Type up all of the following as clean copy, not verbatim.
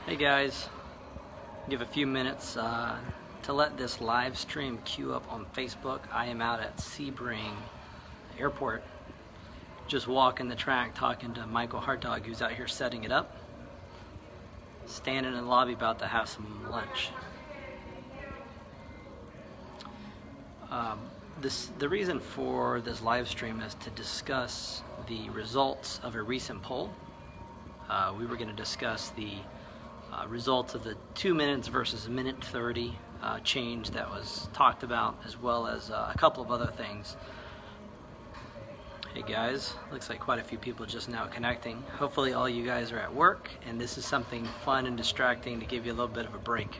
Hey guys, give a few minutes to let this live stream queue up on Facebook. I am out at Sebring Airport, just walking the track talking to Michael Hartog, who's out here setting it up. Standing in the lobby about to have some lunch. The reason for this live stream is to discuss the results of a recent poll. We were going to discuss the results of the 2 minutes versus a minute 30 change that was talked about, as well as a couple of other things. Hey guys, looks like quite a few people just now connecting. Hopefully all you guys are at work and this is something fun and distracting to give you a little bit of a break.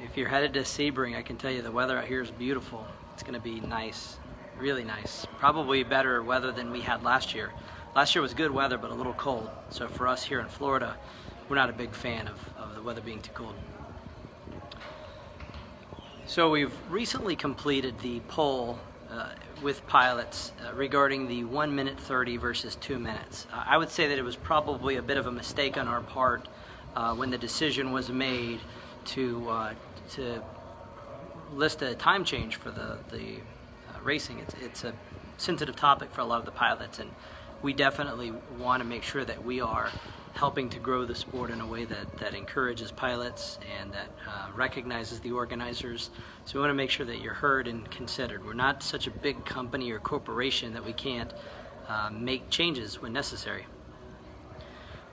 If you're headed to Sebring, I can tell you the weather out here is beautiful. It's going to be nice, really nice. Probably better weather than we had last year. Last year was good weather, but a little cold. So for us here in Florida, we're not a big fan of the weather being too cold. So we've recently completed the poll with pilots regarding the 1 minute 30 versus 2 minutes. I would say that it was probably a bit of a mistake on our part when the decision was made to list a time change for the racing. It's a sensitive topic for a lot of the pilots, and we definitely want to make sure that we are helping to grow the sport in a way that encourages pilots and that recognizes the organizers. So we want to make sure that you're heard and considered. We're not such a big company or corporation that we can't make changes when necessary.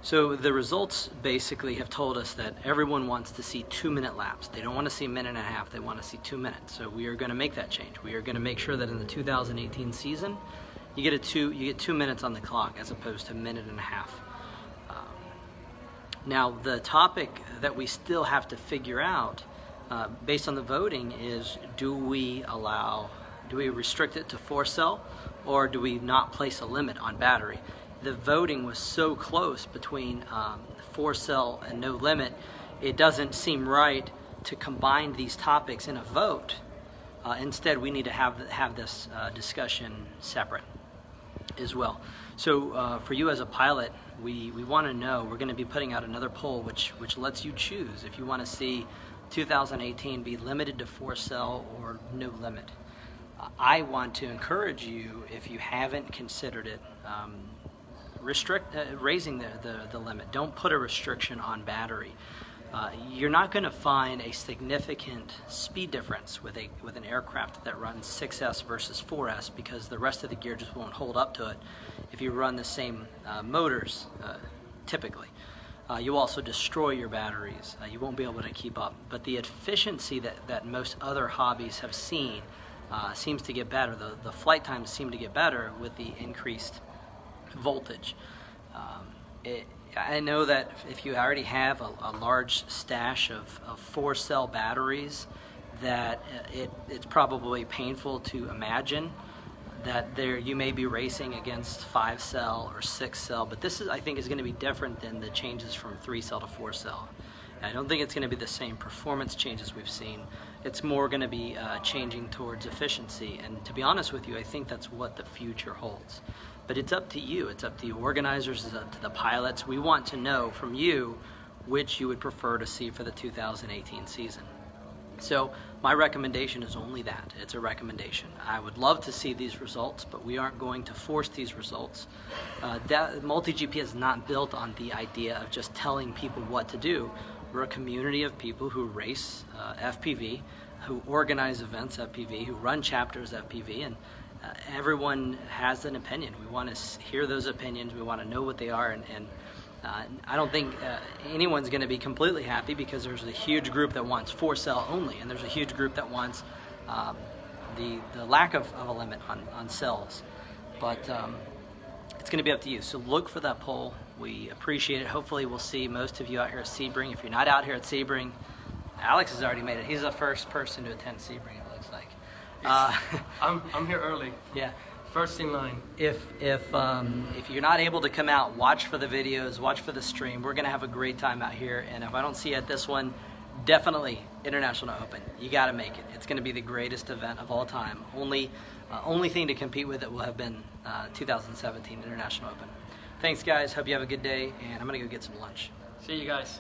So the results basically have told us that everyone wants to see 2 minute laps. They don't want to see a minute and a half, they want to see 2 minutes. So we are going to make that change. We are going to make sure that in the 2018 season, you get 2 minutes on the clock as opposed to a minute and a half. Now the topic that we still have to figure out based on the voting is, do we restrict it to 4-cell, or do we not place a limit on battery? The voting was so close between 4-cell and no limit, it doesn't seem right to combine these topics in a vote. Instead, we need to have this discussion separate as well. So for you as a pilot, we want to know, we're going to be putting out another poll which lets you choose if you want to see 2018 be limited to 4-cell or no limit. I want to encourage you, if you haven't considered it, raising the limit. Don't put a restriction on battery. You're not going to find a significant speed difference with an aircraft that runs 6S versus 4S, because the rest of the gear just won't hold up to it if you run the same motors typically. You also destroy your batteries. You won't be able to keep up. But the efficiency that most other hobbies have seen seems to get better. The flight times seem to get better with the increased voltage. I know that if you already have a large stash of 4-cell batteries, that it's probably painful to imagine that you may be racing against 5-cell or 6-cell, but this I think is going to be different than the changes from 3-cell to 4-cell. I don't think it's going to be the same performance changes we've seen. It's more going to be changing towards efficiency, and to be honest with you, I think that's what the future holds. But it's up to you, it's up to the organizers, it's up to the pilots. We want to know from you which you would prefer to see for the 2018 season. So my recommendation is only that. It's a recommendation. I would love to see these results, but we aren't going to force these results. MultiGP is not built on the idea of just telling people what to do. We're a community of people who race FPV, who organize events FPV, who run chapters FPV, and everyone has an opinion. We want to hear those opinions. We want to know what they are, and I don't think anyone's going to be completely happy, because there's a huge group that wants 4-cell only, and there's a huge group that wants the lack of a limit on cells. But it's going to be up to you. So look for that poll. We appreciate it. Hopefully we'll see most of you out here at Sebring. If you're not out here at Sebring, Alex has already made it. He's the first person to attend Sebring, it looks like. I'm here early. Yeah. First in line. If you're not able to come out, watch for the videos, watch for the stream. We're going to have a great time out here, and if I don't see you at this one, definitely International Open. You got to make it. It's going to be the greatest event of all time. Only thing to compete with it will have been 2017 International Open. Thanks, guys. Hope you have a good day, and I'm going to go get some lunch. See you guys.